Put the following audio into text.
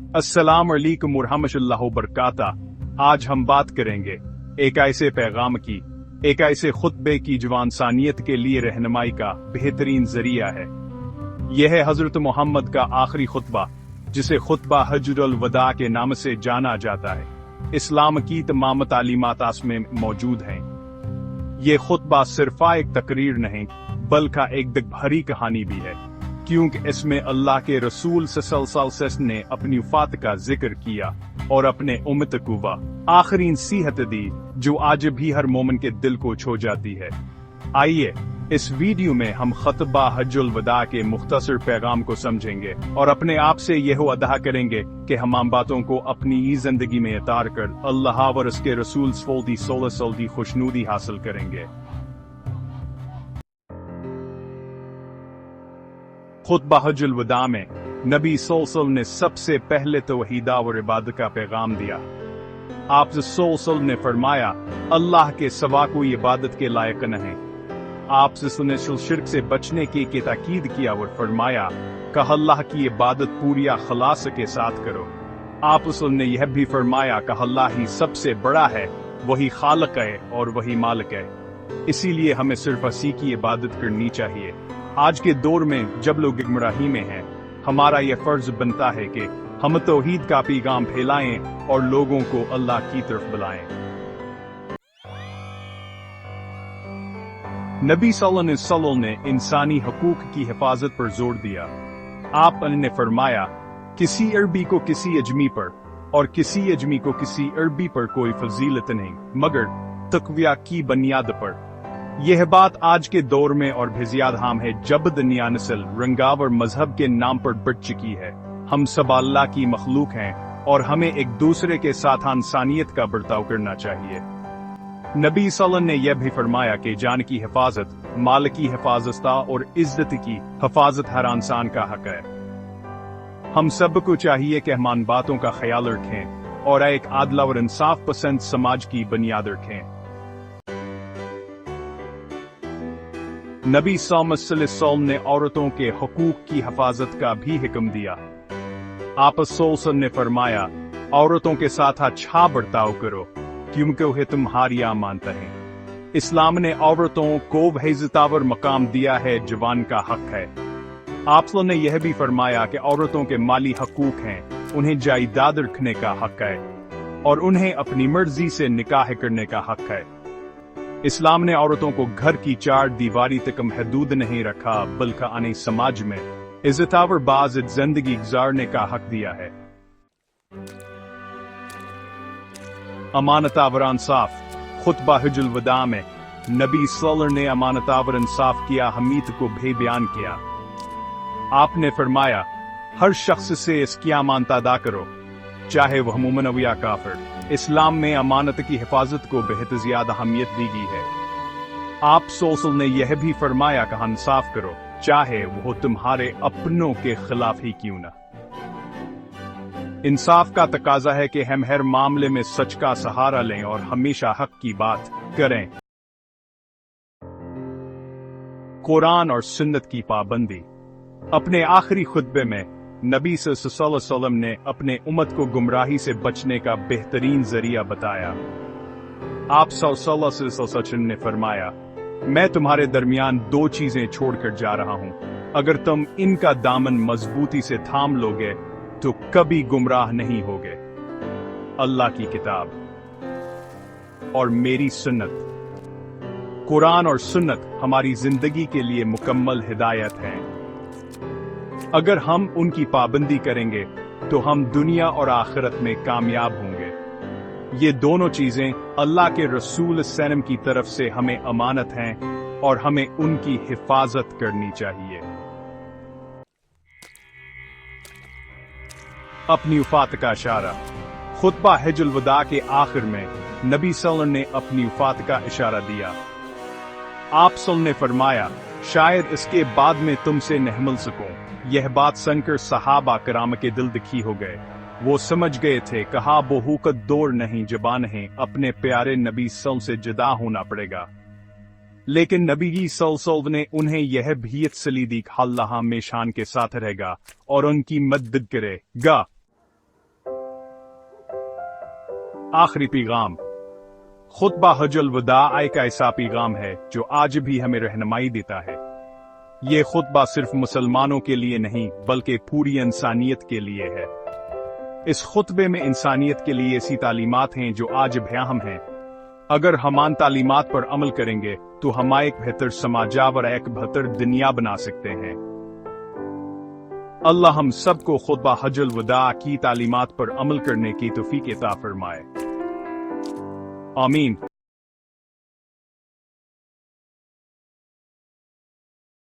अस्सलाम वालेकुम रहमतुल्लाहि व बरकातहू। आज हम बात करेंगे एक ऐसे पैगाम की, एक ऐसे खुतबे की जो इंसानियत के लिए रहनुमाई का बेहतरीन जरिया है। यह है हजरत मोहम्मद का आखिरी खुतबा, जिसे खुतबा हज्जुल वदा के नाम से जाना जाता है। इस्लाम की तमाम तालीमात इसमें मौजूद हैं। ये खुतबा सिर्फ एक तकरीर नहीं, बल्कि एक दिल भरी कहानी भी है, क्योंकि इसमें अल्लाह के रसूल सल्लल्लाहु अलैहि वसल्लम ने अपनी वफात का जिक्र किया और अपने उम्मत को वह आखिरी नसीहत दी जो आज भी हर मोमिन के दिल को छू जाती है। आइए इस वीडियो में हम खुतबा हज्जुल वदा के मुख्तसर पैगाम को समझेंगे और अपने आप से यह अदा करेंगे कि हम आम बातों को अपनी जिंदगी में उतार कर अल्लाह और उसके रसूल सल्लल्लाहु अलैहि वसल्लम की खुशनुदी हासिल करेंगे। खुतबा हज्जुल वदा में नबी सल्लल्लाहु अलैहि वसल्लम ने सबसे पहले तौहीद और इबादत का पैगाम दिया। आप सल्लल्लाहु अलैहि वसल्लम ने फरमाया, अल्लाह के सिवा कोई इबादत के लायक नहीं। आप शिर्क से बचने की ताकीद किया और फरमाया कि अल्लाह की इबादत पूरी खलास के साथ करो। आप ने यह भी फरमाया कि अल्लाह ही सबसे बड़ा है, वही खालिक है और वही मालिक है, इसीलिए हमें सिर्फ उसी की इबादत करनी चाहिए। आज के दौर में जब लोग गुमराही में हैं, हमारा यह फर्ज बनता है कि हम तौहीद का पैगाम फैलाएं और लोगों को अल्लाह की तरफ बुलाएं। नबी सल्लल्लाहु अलैहि वसल्लम ने इंसानी हकूक की हिफाजत पर जोर दिया। आप ने फरमाया, किसी अरबी को किसी अजमी पर और किसी अजमी को किसी अरबी पर कोई फजीलत नहीं मगर तक़वा की बुनियाद पर। यह बात आज के दौर में और भी ज्यादा आम है, जब दुनिया नस्ल, रंगाव और मजहब के नाम पर बढ़ चुकी है। हम सब अल्लाह की मखलूक हैं और हमें एक दूसरे के साथ इंसानियत का बर्ताव करना चाहिए। नबी सल्लल्लाहु ने यह भी फरमाया कि जान की हिफाजत, माल की हिफाजत और इज्जत की हिफाजत हर इंसान का हक है। हम सब को चाहिए कि हम इन बातों का ख्याल रखें और एक आदला और इंसाफ पसंद समाज की बुनियाद रखें। नबी सल्लल्लाहु अलैहि वसल्लम ने औरतों के हकूक की हिफाजत का भी हुक्म दिया। आप सल्लल्लाहु अलैहि वसल्लम ने फरमाया, औरतों के साथ अच्छा बर्ताव करो, क्योंकि वह तुम्हारी अमानत हैं। इस्लाम ने औरतों को वह इज्जत और मकाम दिया है जवान का हक है। आप ने यह भी फरमाया कि औरतों के माली हकूक हैं, उन्हें जायदाद रखने का हक है और उन्हें अपनी मर्जी से निकाह करने का हक है। इस्लाम ने औरतों को घर की चार दीवारी तक महदूद नहीं रखा, बल्कि आने समाज में इज्जत और बाज़त जिंदगी गुजारने का हक दिया है। अमानत और इंसाफ। खुतबा हज्जुल वदा में नबी सल्लल्लाहु अलैहि वसल्लम ने अमानत और इंसाफ की अहमियत को भी बयान किया। आपने फरमाया, हर शख्स से इसकी अमानत अदा करो, चाहे वह मोमिन हो या काफिर। इस्लाम में अमानत की हिफाजत को बेहद ज्यादा अहमियत दी गई है। आप सल्लल्लाहु अलैहि वसल्लम ने यह भी फरमाया कि इंसाफ करो, चाहे वो तुम्हारे अपनों के खिलाफ ही क्यों न। इंसाफ का तकाजा है कि हम हर मामले में सच का सहारा लें और हमेशा हक की बात करें। कुरान और सुन्नत की पाबंदी। अपने आखिरी खुतबे में नबी सल्लल्लाहु अलैहि वसल्लम ने अपने उम्मत को गुमराही से बचने का बेहतरीन जरिया बताया। आप सल्लल्लाहु अलैहि वसल्लम ने फरमाया, मैं तुम्हारे दरमियान दो चीजें छोड़कर जा रहा हूं, अगर तुम इनका दामन मजबूती से थाम लोगे तो कभी गुमराह नहीं होगे। अल्लाह की किताब और मेरी सुन्नत। कुरान और सुन्नत हमारी जिंदगी के लिए मुकम्मल हिदायत है। अगर हम उनकी पाबंदी करेंगे तो हम दुनिया और आखिरत में कामयाब होंगे। ये दोनों चीजें अल्लाह के रसूल सल्लम की तरफ से हमें अमानत हैं और हमें उनकी हिफाजत करनी चाहिए। अपनी वफात का इशारा। खुतबा हज्जुल वदा के आखिर में नबी सल्लल्लाहु अलैहि वसल्लम ने अपनी वफात का इशारा दिया। आप सल्लल्लाहु ने फरमाया, शायद इसके बाद में तुमसे नहीं मिल सकूं। यह बात सुनकर सहाबा किराम के दिल दुखी हो गए। वो समझ गए थे, कहा बहुकत दौर नहीं जबान है, अपने प्यारे नबी सल्लल्लाहु से जुदा होना पड़ेगा। लेकिन नबी सल्लल्लाहु अलैहि वसल्लम ने उन्हें यह भी तसल्ली दी कि अल्लाह हमेशा के साथ रहेगा और उनकी मदद करेगा। आखिरी पैगाम। खुतबा हज्जुल वदा एक ऐसा पैगाम है जो आज भी हमें रहनुमाई देता है। ये खुतबा सिर्फ मुसलमानों के लिए नहीं बल्कि पूरी इंसानियत के लिए है। इस खुतबे में इंसानियत के लिए ऐसी तालीमात हैं जो आज भी अहम हैं। अगर हम इन तालीमात पर अमल करेंगे तो हम एक बेहतर समाज और एक बेहतर दुनिया बना सकते हैं। अल्लाह हम सबको खुतबा हज्जुल वदा की तालीमात पर अमल करने की तौफीक अता फरमाए। आमीन।